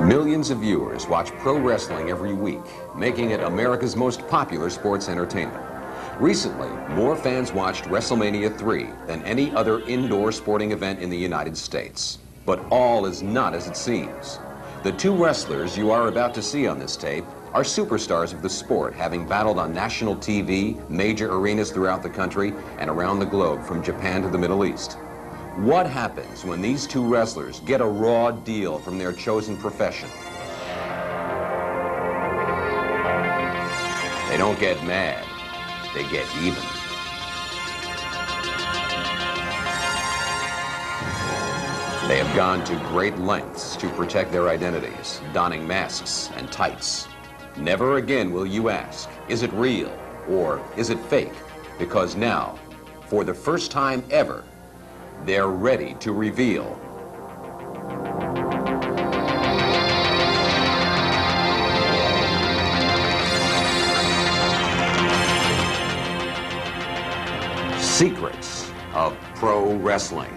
Millions of viewers watch pro wrestling every week, making it America's most popular sports entertainment. Recently, more fans watched WrestleMania 3 than any other indoor sporting event in the United States. But all is not as it seems. The two wrestlers you are about to see on this tape are superstars of the sport, having battled on national TV, major arenas throughout the country, and around the globe from Japan to the Middle East. What happens when these two wrestlers get a raw deal from their chosen profession? They don't get mad, they get even. They have gone to great lengths to protect their identities, donning masks and tights. Never again will you ask, is it real or is it fake? Because now, for the first time ever, they're ready to reveal. Secrets of pro wrestling.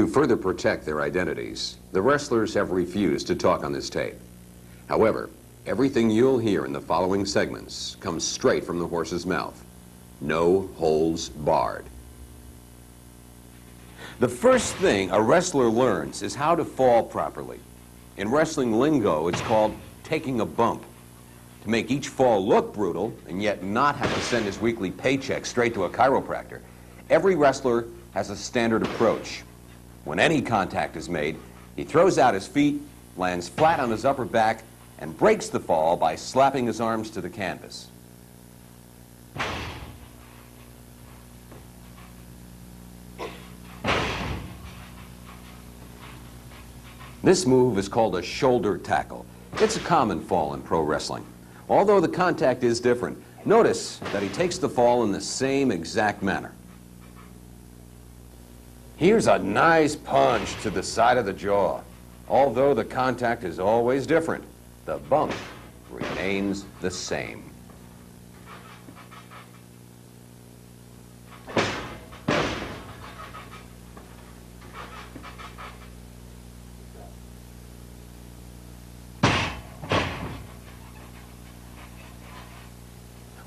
To further protect their identities, the wrestlers have refused to talk on this tape. However, everything you'll hear in the following segments comes straight from the horse's mouth. No holds barred. The first thing a wrestler learns is how to fall properly. In wrestling lingo, it's called taking a bump. To make each fall look brutal and yet not have to send his weekly paycheck straight to a chiropractor, every wrestler has a standard approach. When any contact is made, he throws out his feet, lands flat on his upper back, and breaks the fall by slapping his arms to the canvas. This move is called a shoulder tackle. It's a common fall in pro wrestling. Although the contact is different, notice that he takes the fall in the same exact manner. Here's a nice punch to the side of the jaw. Although the contact is always different, the bump remains the same.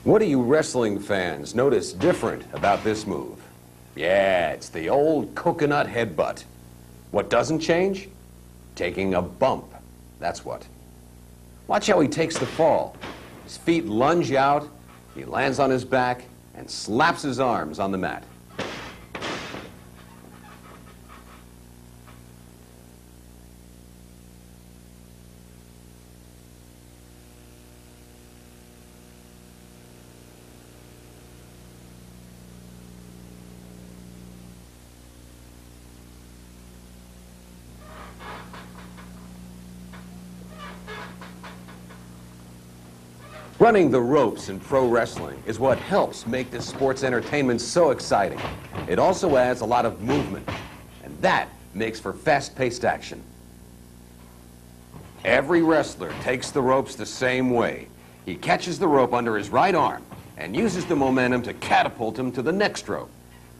What do you wrestling fans notice different about this move? Yeah, it's the old coconut headbutt. What doesn't change? Taking a bump. That's what. Watch how he takes the fall. His feet lunge out, he lands on his back, and slaps his arms on the mat. Running the ropes in pro wrestling is what helps make this sports entertainment so exciting. It also adds a lot of movement, and that makes for fast-paced action. Every wrestler takes the ropes the same way. He catches the rope under his right arm and uses the momentum to catapult him to the next rope.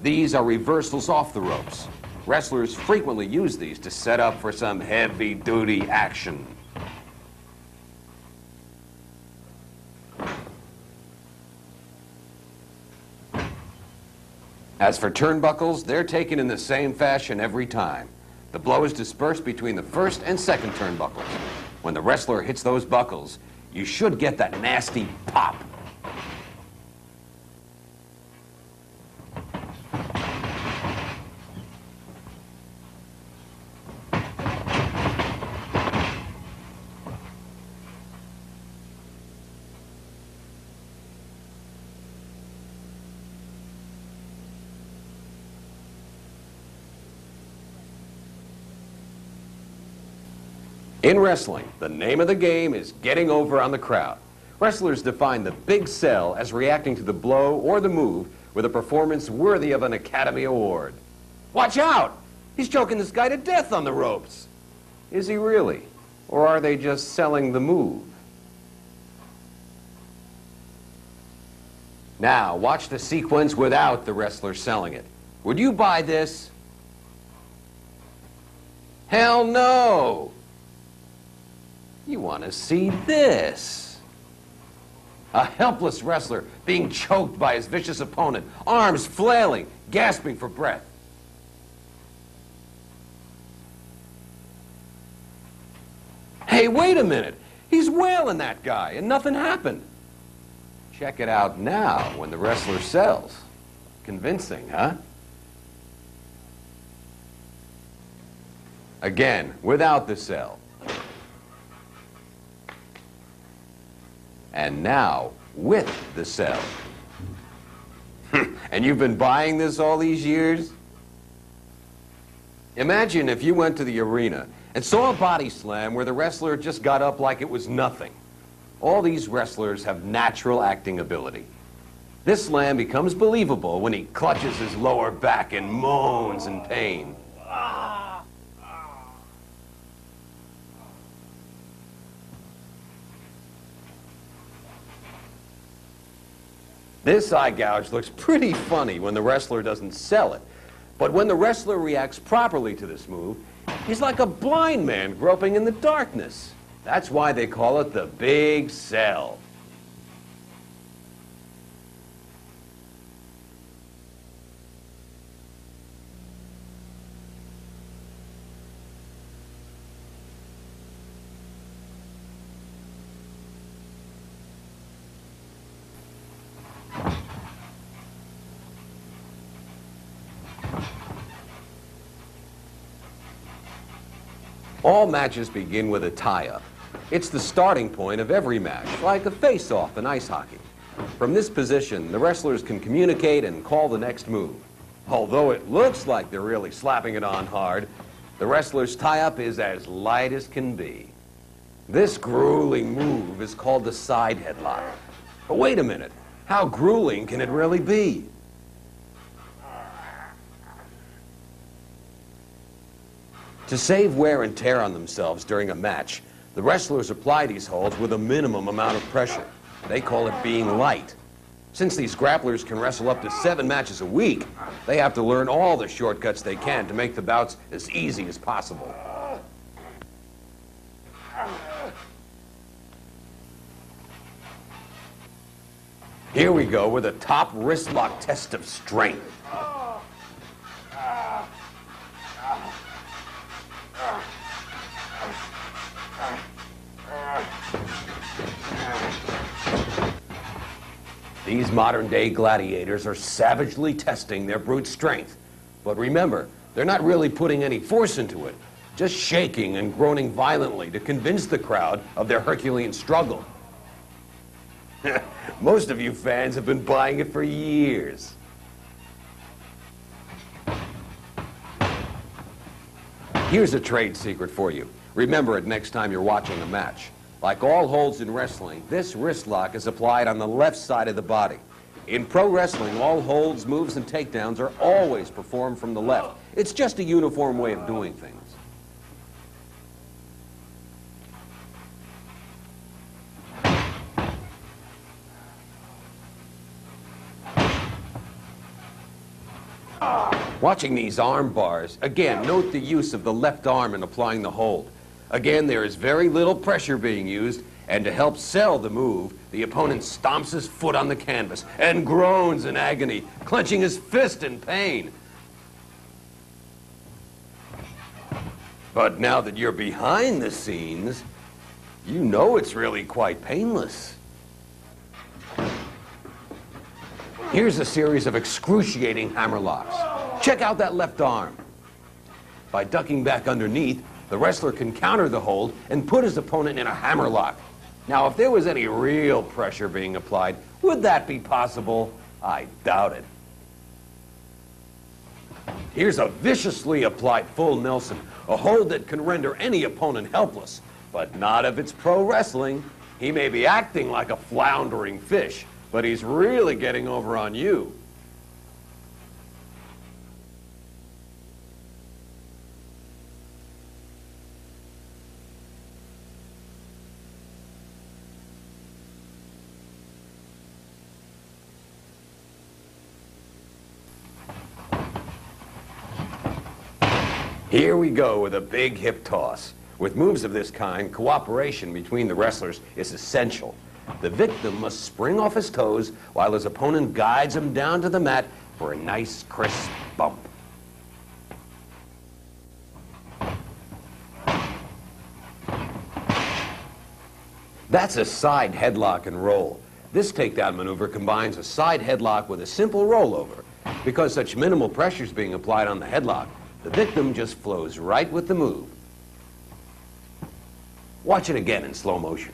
These are reversals off the ropes. Wrestlers frequently use these to set up for some heavy-duty action. As for turnbuckles, they're taken in the same fashion every time. The blow is dispersed between the first and second turnbuckles. When the wrestler hits those buckles, you should get that nasty pop. In wrestling, the name of the game is getting over on the crowd. Wrestlers define the big sell as reacting to the blow or the move with a performance worthy of an Academy Award. Watch out! He's choking this guy to death on the ropes. Is he really? Or are they just selling the move? Now, watch the sequence without the wrestler selling it. Would you buy this? Hell no! You want to see this. A helpless wrestler being choked by his vicious opponent, arms flailing, gasping for breath. Hey, wait a minute. He's wailing that guy and nothing happened. Check it out now when the wrestler sells. Convincing, huh? Again, without the sell. And now, with the sell. And you've been buying this all these years? Imagine if you went to the arena and saw a body slam where the wrestler just got up like it was nothing. All these wrestlers have natural acting ability. This slam becomes believable when he clutches his lower back and moans in pain. This eye gouge looks pretty funny when the wrestler doesn't sell it. But when the wrestler reacts properly to this move, he's like a blind man groping in the darkness. That's why they call it the Big Cell. All matches begin with a tie-up. It's the starting point of every match, like a face-off in ice hockey. From this position, the wrestlers can communicate and call the next move. Although it looks like they're really slapping it on hard, the wrestler's tie-up is as light as can be. This grueling move is called the side headlock. But wait a minute, how grueling can it really be? To save wear and tear on themselves during a match, the wrestlers apply these holds with a minimum amount of pressure. They call it being light. Since these grapplers can wrestle up to 7 matches a week, they have to learn all the shortcuts they can to make the bouts as easy as possible. Here we go with a top wrist lock test of strength. These modern-day gladiators are savagely testing their brute strength. But remember, they're not really putting any force into it, just shaking and groaning violently to convince the crowd of their Herculean struggle. Most of you fans have been buying it for years. Here's a trade secret for you. Remember it next time you're watching a match. Like all holds in wrestling, this wrist lock is applied on the left side of the body. In pro wrestling, all holds, moves, and takedowns are always performed from the left. It's just a uniform way of doing things. Watching these arm bars, again, note the use of the left arm in applying the hold. Again, there is very little pressure being used, and to help sell the move, the opponent stomps his foot on the canvas and groans in agony, clenching his fist in pain. But now that you're behind the scenes, you know it's really quite painless. Here's a series of excruciating hammer locks. Check out that left arm. By ducking back underneath, the wrestler can counter the hold and put his opponent in a hammer lock. Now, if there was any real pressure being applied, would that be possible? I doubt it. Here's a viciously applied full Nelson, a hold that can render any opponent helpless, but not if it's pro wrestling. He may be acting like a floundering fish, but he's really getting over on you. Here we go with a big hip toss. With moves of this kind, cooperation between the wrestlers is essential. The victim must spring off his toes while his opponent guides him down to the mat for a nice, crisp bump. That's a side headlock and roll. This takedown maneuver combines a side headlock with a simple rollover. Because such minimal pressure is being applied on the headlock, the victim just flows right with the move. Watch it again in slow motion.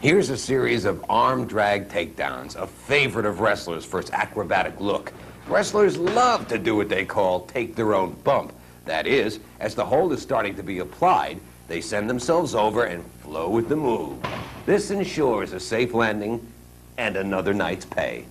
Here's a series of arm drag takedowns, a favorite of wrestlers for its acrobatic look. Wrestlers love to do what they call take their own bump. That is, as the hold is starting to be applied, they send themselves over and flow with the move. This ensures a safe landing and another night's pay.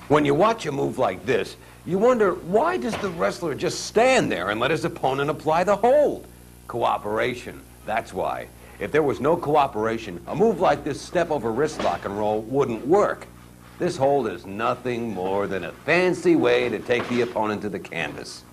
When you watch a move like this, you wonder, why does the wrestler just stand there and let his opponent apply the hold? Cooperation, that's why. If there was no cooperation, a move like this step over wrist lock and roll wouldn't work. This hold is nothing more than a fancy way to take the opponent to the canvas.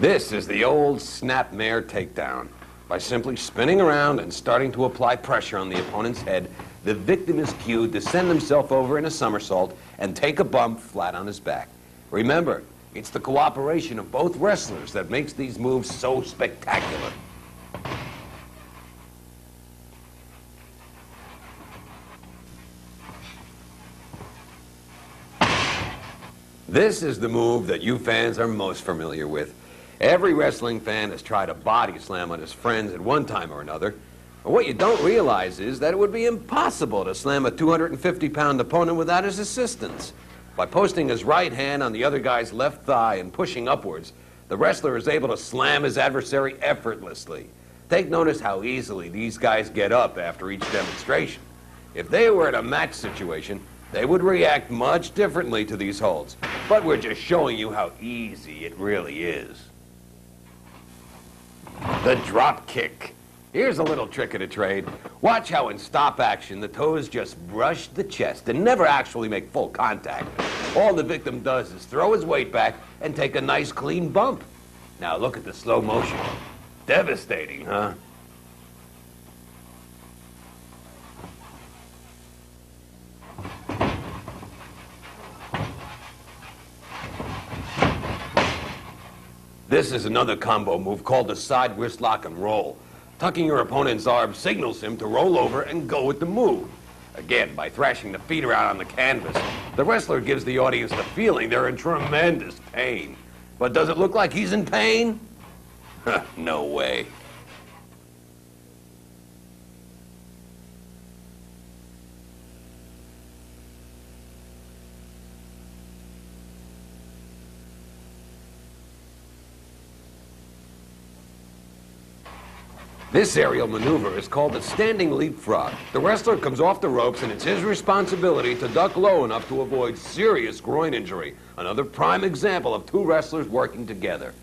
This is the old snapmare takedown. By simply spinning around and starting to apply pressure on the opponent's head, the victim is cued to send himself over in a somersault and take a bump flat on his back. Remember, it's the cooperation of both wrestlers that makes these moves so spectacular. This is the move that you fans are most familiar with. Every wrestling fan has tried a body slam on his friends at one time or another. But what you don't realize is that it would be impossible to slam a 250-pound opponent without his assistance. By posting his right hand on the other guy's left thigh and pushing upwards, the wrestler is able to slam his adversary effortlessly. Take notice how easily these guys get up after each demonstration. If they were in a match situation, they would react much differently to these holds. But we're just showing you how easy it really is. The drop kick. Here's a little trick of the trade. Watch how in stop action the toes just brush the chest and never actually make full contact. All the victim does is throw his weight back and take a nice clean bump. Now look at the slow motion. Devastating, huh? This is another combo move called the side wrist lock and roll. Tucking your opponent's arm signals him to roll over and go with the move. Again, by thrashing the feet around on the canvas, the wrestler gives the audience the feeling they're in tremendous pain. But does it look like he's in pain? No way. This aerial maneuver is called the standing leapfrog. The wrestler comes off the ropes and it's his responsibility to duck low enough to avoid serious groin injury. Another prime example of two wrestlers working together.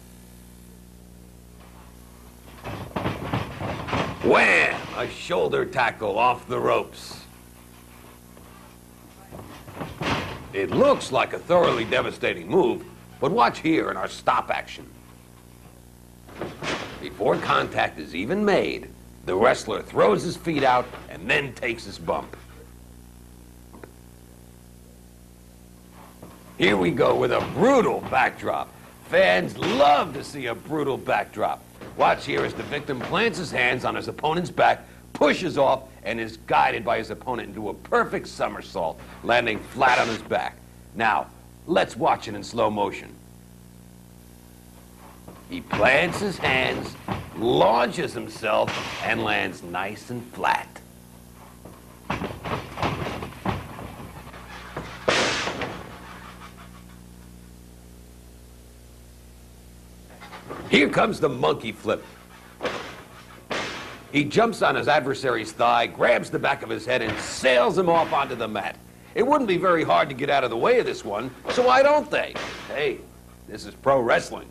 Wham! A shoulder tackle off the ropes. It looks like a thoroughly devastating move, but watch here in our stop action. Before contact is even made, the wrestler throws his feet out and then takes his bump. Here we go with a brutal backdrop. Fans love to see a brutal backdrop. Watch here as the victim plants his hands on his opponent's back, pushes off, and is guided by his opponent into a perfect somersault, landing flat on his back. Now, let's watch it in slow motion. He plants his hands, launches himself, and lands nice and flat. Here comes the monkey flip. He jumps on his adversary's thigh, grabs the back of his head, and sails him off onto the mat. It wouldn't be very hard to get out of the way of this one, so why don't they? Hey, this is pro wrestling.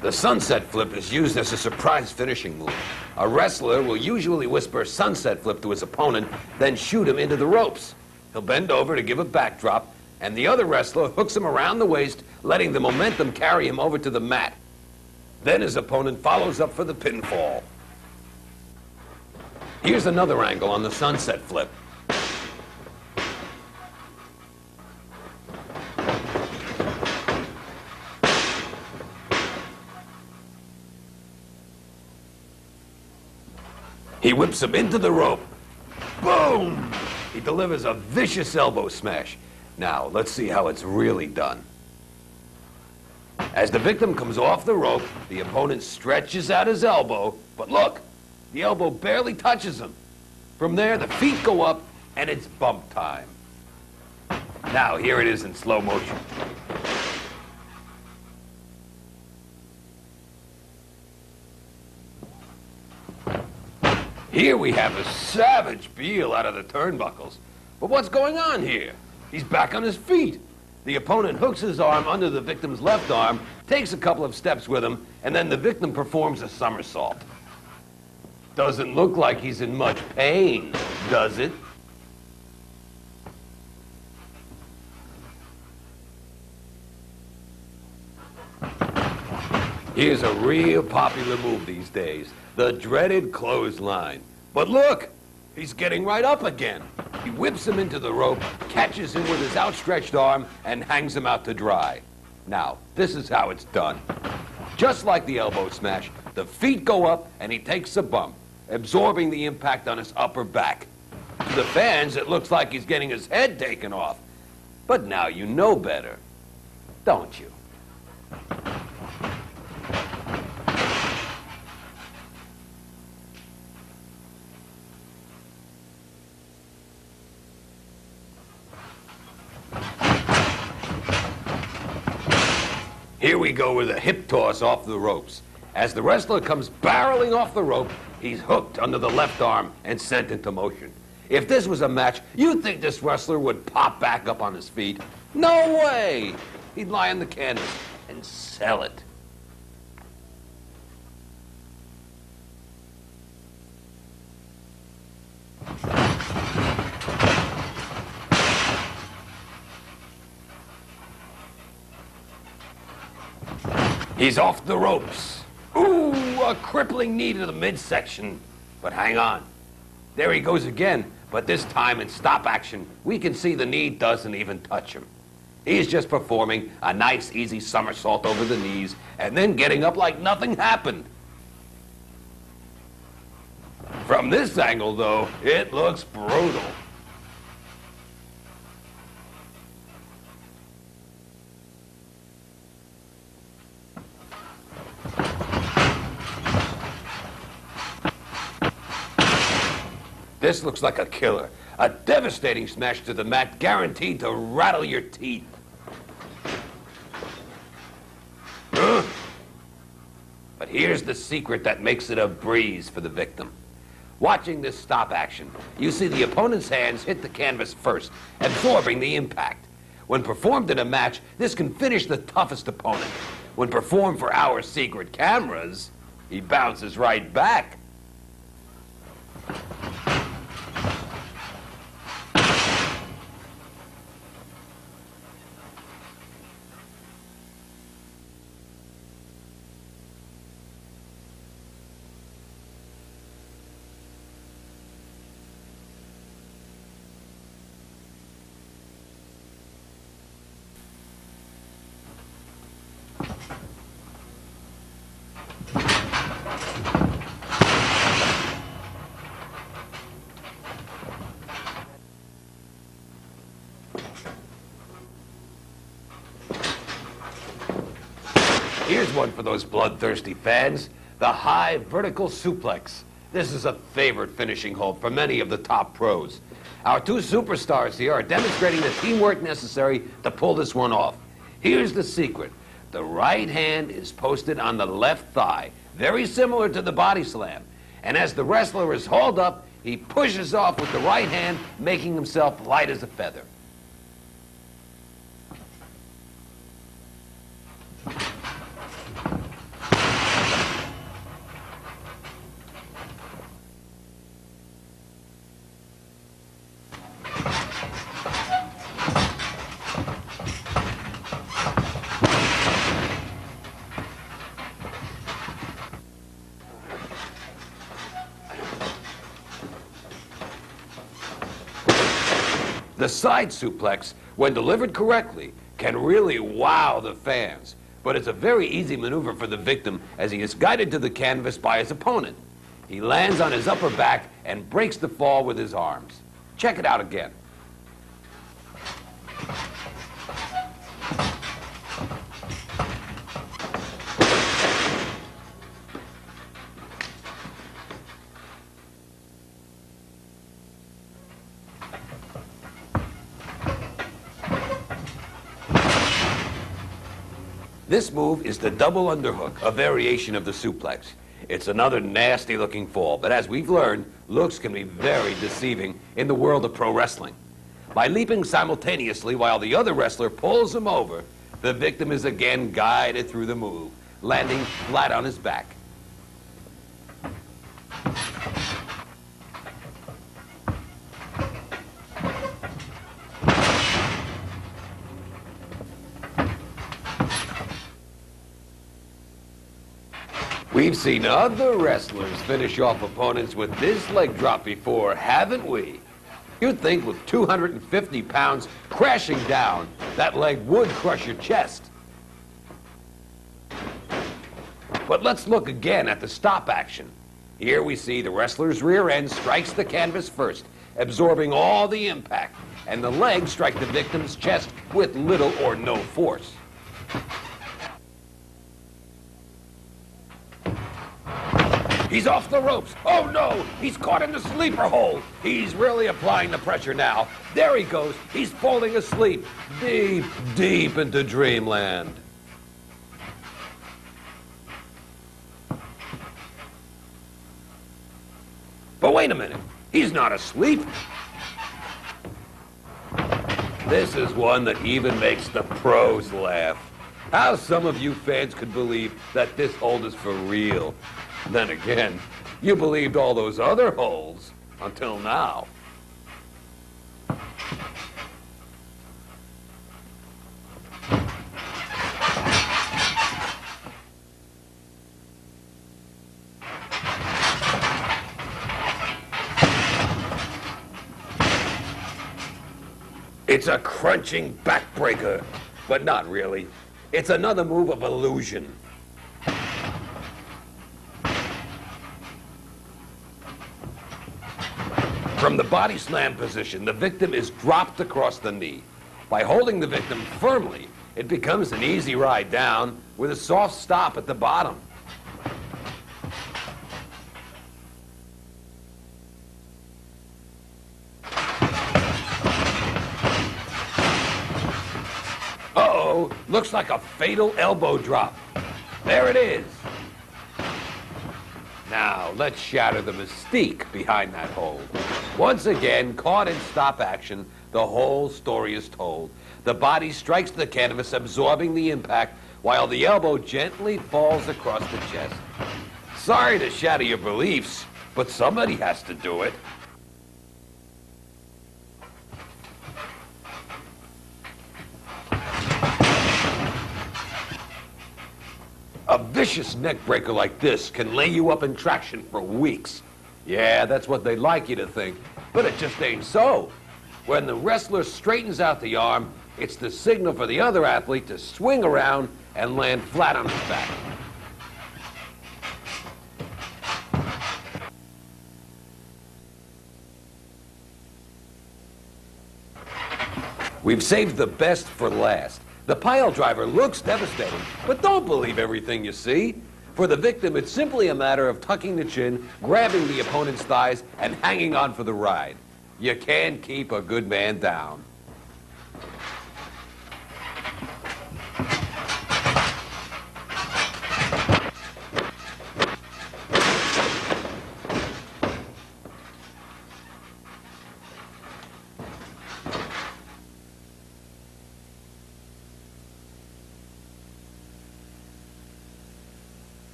The sunset flip is used as a surprise finishing move. A wrestler will usually whisper sunset flip to his opponent, then shoot him into the ropes. He'll bend over to give a backdrop, and the other wrestler hooks him around the waist, letting the momentum carry him over to the mat. Then his opponent follows up for the pinfall. Here's another angle on the sunset flip. He whips him into the rope. Boom! He delivers a vicious elbow smash. Now, let's see how it's really done. As the victim comes off the rope, the opponent stretches out his elbow, but look, the elbow barely touches him. From there, the feet go up, and it's bump time. Now, here it is in slow motion. Here we have a savage peel out of the turnbuckles. But what's going on here? He's back on his feet. The opponent hooks his arm under the victim's left arm, takes a couple of steps with him, and then the victim performs a somersault. Doesn't look like he's in much pain, does it? Here's a real popular move these days, the dreaded clothesline. But look, he's getting right up again. He whips him into the rope, catches him with his outstretched arm, and hangs him out to dry. Now, this is how it's done. Just like the elbow smash, the feet go up and he takes a bump, absorbing the impact on his upper back. To the fans, it looks like he's getting his head taken off. But now you know better, don't you? Here we go with a hip toss off the ropes. As the wrestler comes barreling off the rope, he's hooked under the left arm and sent into motion. If this was a match, you'd think this wrestler would pop back up on his feet. No way! He'd lie on the canvas and sell it. He's off the ropes. Ooh, a crippling knee to the midsection. But hang on. There he goes again, but this time in stop action, we can see the knee doesn't even touch him. He's just performing a nice, easy somersault over the knees and then getting up like nothing happened. From this angle, though, it looks brutal. This looks like a killer. A devastating smash to the mat, guaranteed to rattle your teeth. But here's the secret that makes it a breeze for the victim. Watching this stop action, you see the opponent's hands hit the canvas first, absorbing the impact. When performed in a match, this can finish the toughest opponent. When performed for our secret cameras, he bounces right back. Here's one for those bloodthirsty fans, the high vertical suplex. This is a favorite finishing hold for many of the top pros. Our two superstars here are demonstrating the teamwork necessary to pull this one off. Here's the secret. The right hand is posted on the left thigh, very similar to the body slam. And as the wrestler is hauled up, he pushes off with the right hand, making himself light as a feather. The side suplex, when delivered correctly, can really wow the fans. But it's a very easy maneuver for the victim as he is guided to the canvas by his opponent. He lands on his upper back and breaks the fall with his arms. Check it out again. This move is the double underhook, a variation of the suplex. It's another nasty-looking fall, but as we've learned, looks can be very deceiving in the world of pro wrestling. By leaping simultaneously while the other wrestler pulls him over, the victim is again guided through the move, landing flat on his back. We've seen other wrestlers finish off opponents with this leg drop before, haven't we? You'd think with 250 pounds crashing down, that leg would crush your chest. But let's look again at the stop action. Here we see the wrestler's rear end strikes the canvas first, absorbing all the impact, and the legs strike the victim's chest with little or no force. He's off the ropes. Oh no, he's caught in the sleeper hold. He's really applying the pressure now. There he goes. He's falling asleep. Deep, deep into dreamland. But wait a minute. He's not asleep. This is one that even makes the pros laugh. How some of you fans could believe that this hold is for real. Then again, you believed all those other holds until now. It's a crunching backbreaker, but not really. It's another move of illusion. From the body slam position, the victim is dropped across the knee. By holding the victim firmly, it becomes an easy ride down with a soft stop at the bottom. Uh-oh, looks like a fatal elbow drop. There it is. Now, let's shatter the mystique behind that hold. Once again, caught in stop action, the whole story is told. The body strikes the canvas, absorbing the impact, while the elbow gently falls across the chest. Sorry to shatter your beliefs, but somebody has to do it. A vicious neck breaker like this can lay you up in traction for weeks. Yeah, that's what they'd like you to think, but it just ain't so. When the wrestler straightens out the arm, it's the signal for the other athlete to swing around and land flat on his back. We've saved the best for last. The pile driver looks devastating, but don't believe everything you see. For the victim, it's simply a matter of tucking the chin, grabbing the opponent's thighs, and hanging on for the ride. You can't keep a good man down.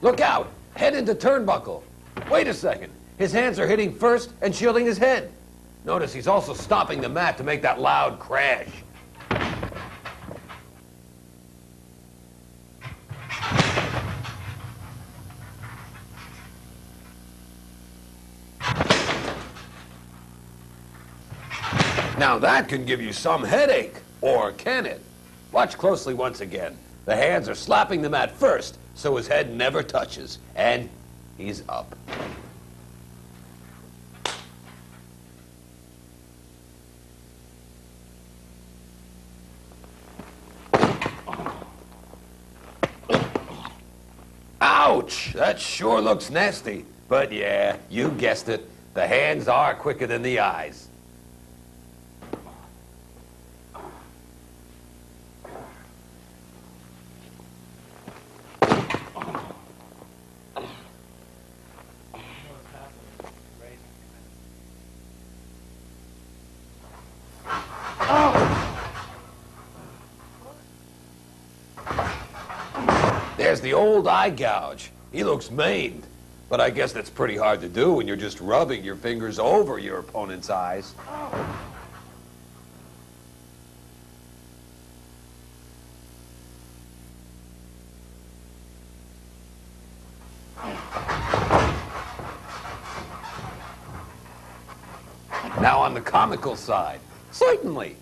Look out! Head into turnbuckle. Wait a second. His hands are hitting first and shielding his head. Notice he's also stomping the mat to make that loud crash. Now that can give you some headache, or can it? Watch closely once again. The hands are slapping the mat first, so his head never touches, and he's up. Ouch! That sure looks nasty. But yeah, you guessed it. The hands are quicker than the eyes. There's the old eye gouge. He looks maimed. But I guess that's pretty hard to do when you're just rubbing your fingers over your opponent's eyes. Now on the comical side, certainly,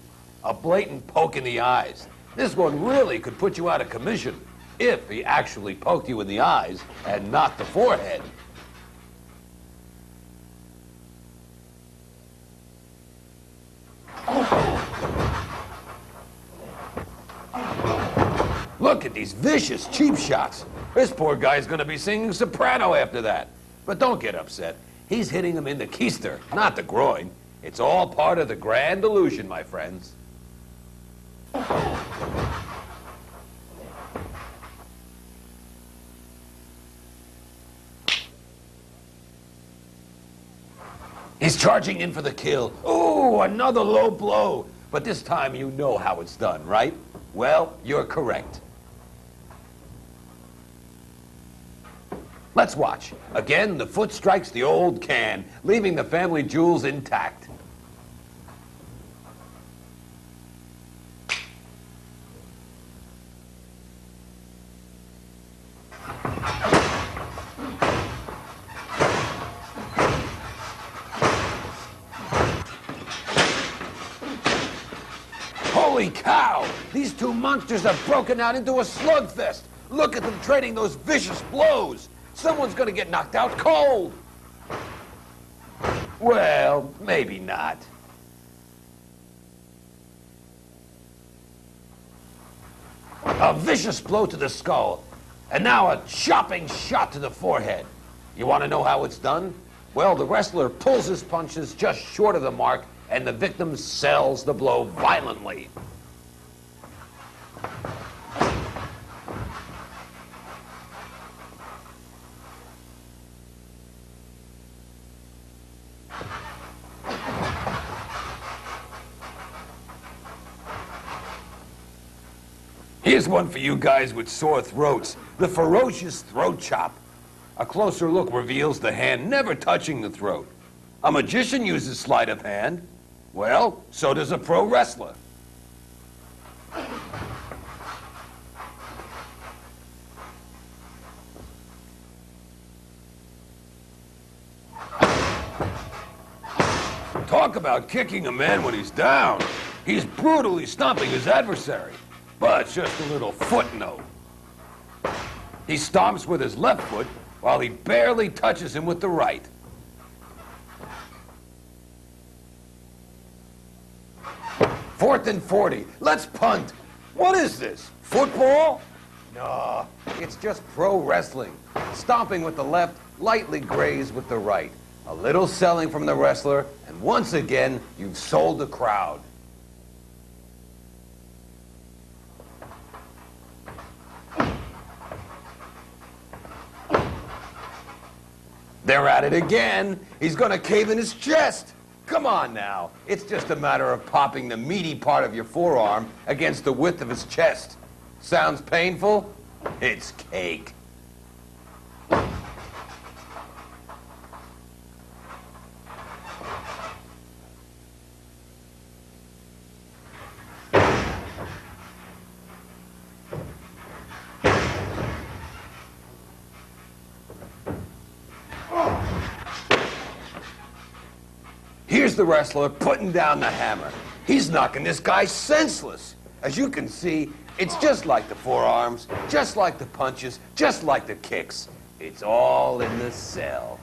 a blatant poke in the eyes. This one really could put you out of commission if he actually poked you in the eyes and not the forehead. Look at these vicious cheap shots. This poor guy's gonna be singing soprano after that. But don't get upset. He's hitting him in the keister, not the groin. It's all part of the grand illusion, my friends. He's charging in for the kill. Ooh, another low blow. But this time you know how it's done, right? Well, you're correct. Let's watch. Again, the foot strikes the old can, leaving the family jewels intact. Holy cow! These two monsters have broken out into a slugfest. Look at them trading those vicious blows. Someone's gonna get knocked out cold. Well, maybe not. A vicious blow to the skull, and now a chopping shot to the forehead. You want to know how it's done? Well, the wrestler pulls his punches just short of the mark, and the victim sells the blow violently. Here's one for you guys with sore throats, the ferocious throat chop. A closer look reveals the hand never touching the throat. A magician uses sleight of hand. Well, so does a pro wrestler. Talk about kicking a man when he's down. He's brutally stomping his adversary. But just a little footnote. He stomps with his left foot while he barely touches him with the right. Fourth and 40. Let's punt. What is this? Football? No, it's just pro wrestling. Stomping with the left, lightly graze with the right. A little selling from the wrestler, and once again, you've sold the crowd. They're at it again. He's gonna cave in his chest. Come on now. It's just a matter of popping the meaty part of your forearm against the width of his chest. Sounds painful? It's cake. Here's the wrestler putting down the hammer. He's knocking this guy senseless. As you can see, it's just like the forearms, just like the punches, just like the kicks. It's all in the cell.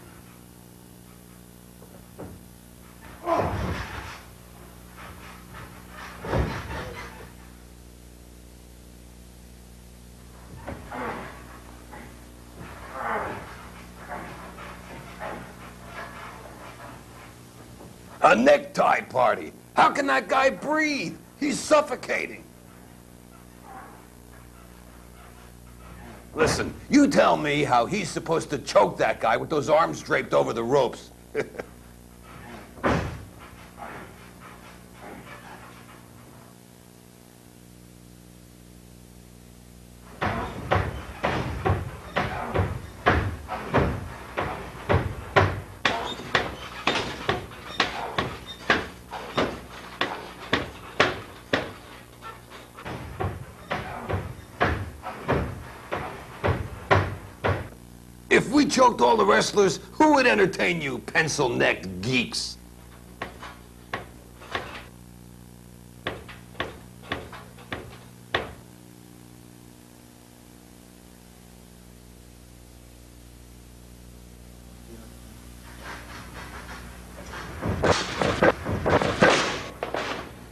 A necktie party. How can that guy breathe? He's suffocating. Listen, you tell me how he's supposed to choke that guy with those arms draped over the ropes. If we choked all the wrestlers, who would entertain you, pencil-necked geeks?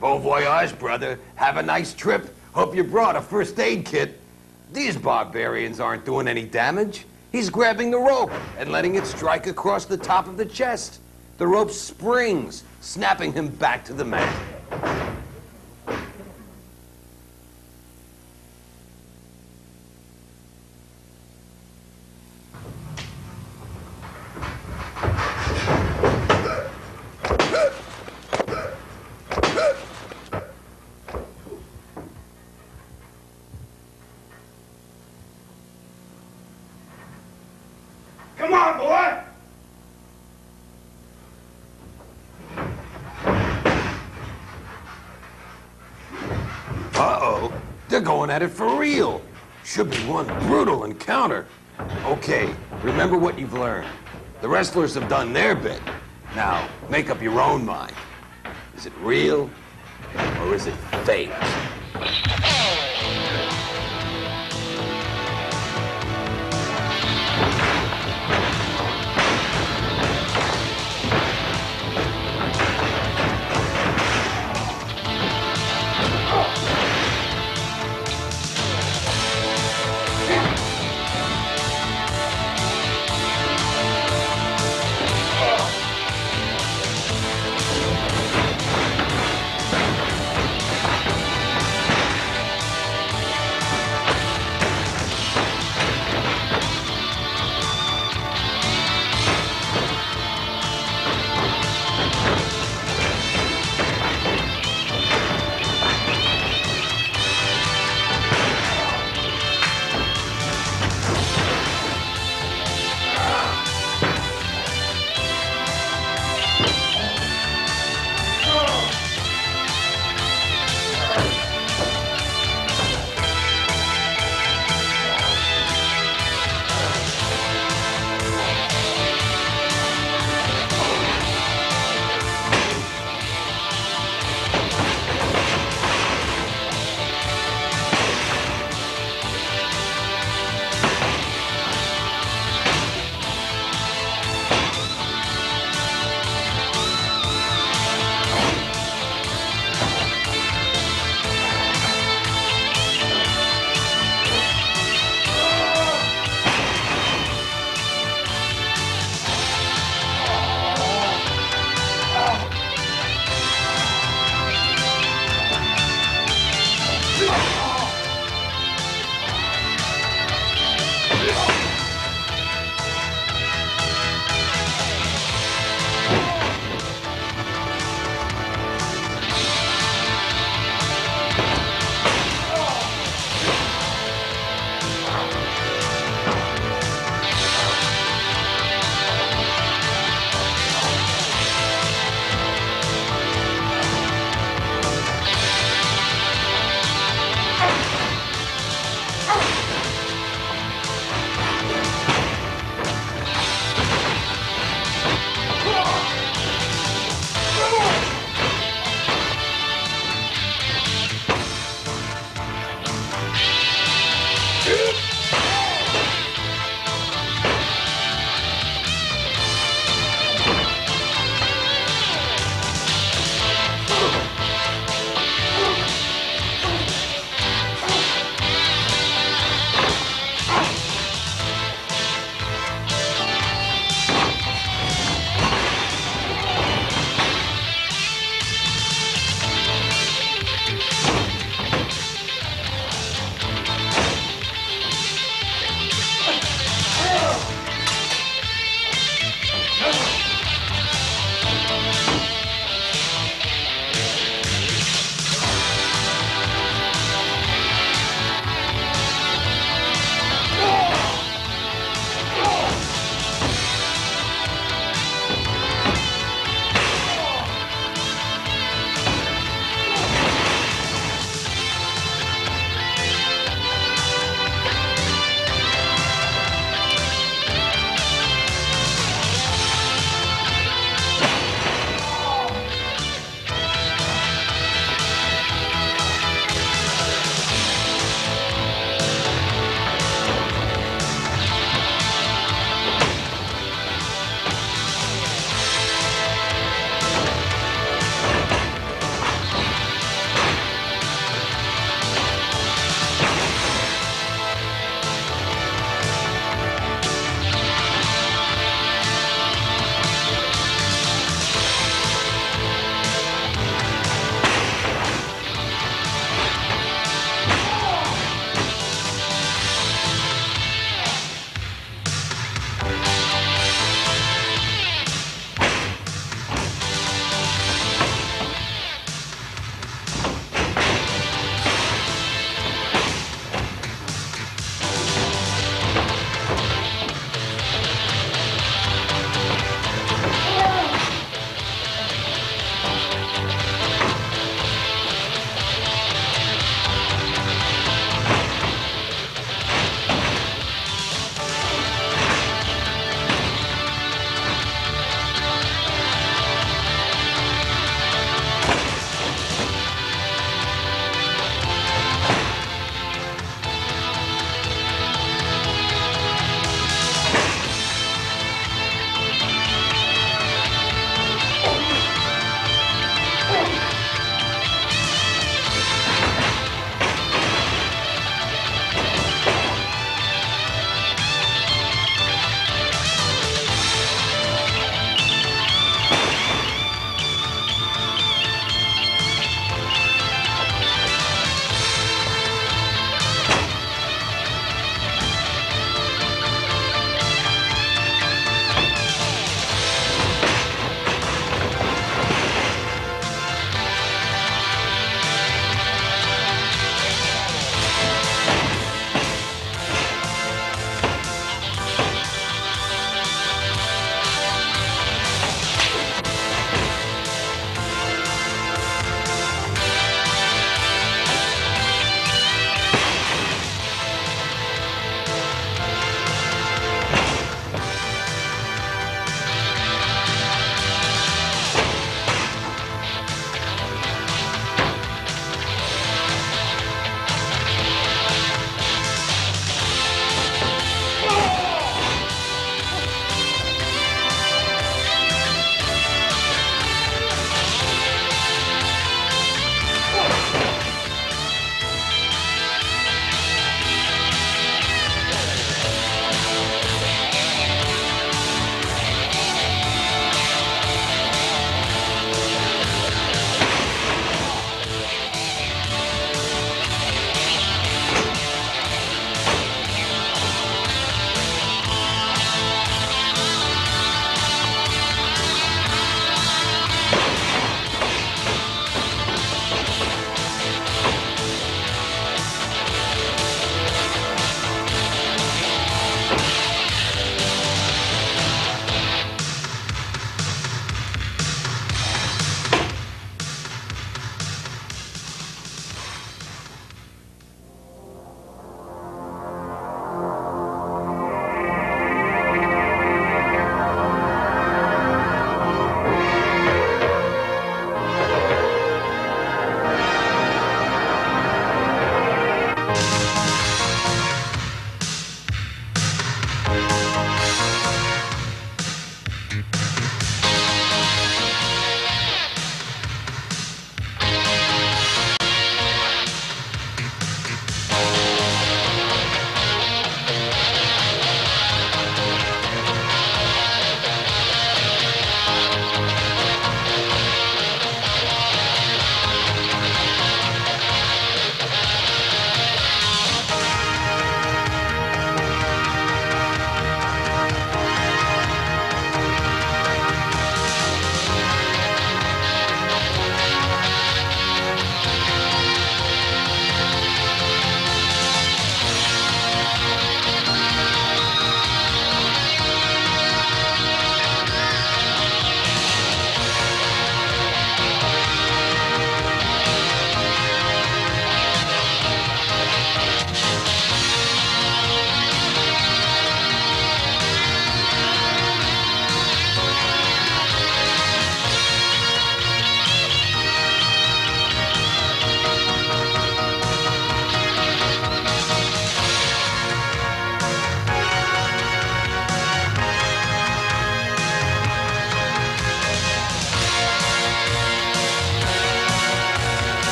Bon voyage, brother. Have a nice trip. Hope you brought a first aid kit. These barbarians aren't doing any damage. He's grabbing the rope and letting it strike across the top of the chest. The rope springs, snapping him back to the mat. Come on, boy! Uh-oh, they're going at it for real. Should be one brutal encounter. Okay, remember what you've learned. The wrestlers have done their bit. Now, make up your own mind. Is it real or is it fake?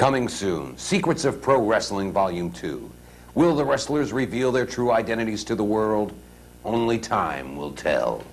Coming soon, Secrets of Pro Wrestling Volume 2. Will the wrestlers reveal their true identities to the world? Only time will tell.